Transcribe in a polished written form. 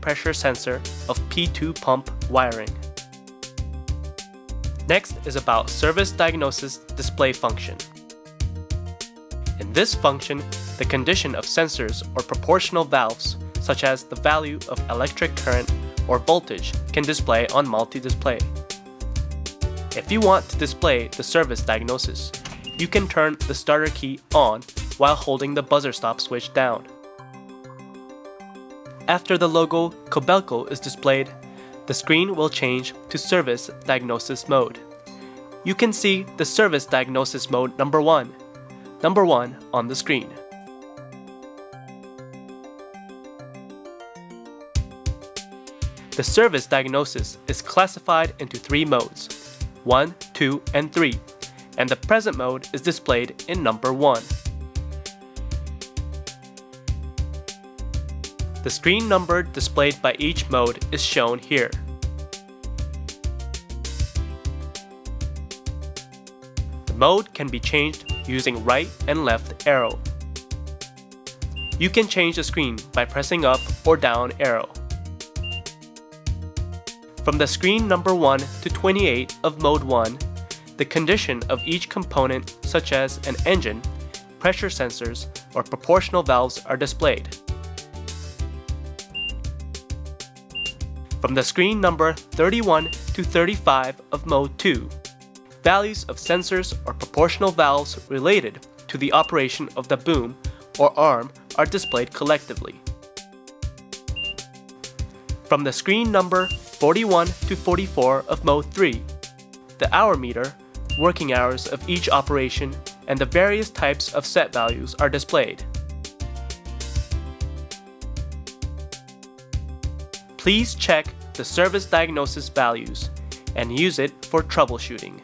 pressure sensor of P2 pump wiring. Next is about service diagnosis display function. In this function, the condition of sensors or proportional valves, such as the value of electric current or voltage, can display on multi-display. If you want to display the service diagnosis, you can turn the starter key on while holding the buzzer stop switch down. After the logo Kobelco is displayed, the screen will change to Service Diagnosis Mode. You can see the Service Diagnosis Mode number 1 on the screen. The service diagnosis is classified into 3 modes, 1, 2, and 3, and the present mode is displayed in number 1. The screen number displayed by each mode is shown here. The mode can be changed using right and left arrow. You can change the screen by pressing up or down arrow. From the screen number 1 to 28 of mode 1, the condition of each component, such as an engine, pressure sensors, or proportional valves, are displayed. From the screen number 31 to 35 of mode 2, values of sensors or proportional valves related to the operation of the boom or arm are displayed collectively. From the screen number 41 to 44 of mode 3, the hour meter, working hours of each operation, and the various types of set values are displayed. Please check the service diagnosis values and use it for troubleshooting.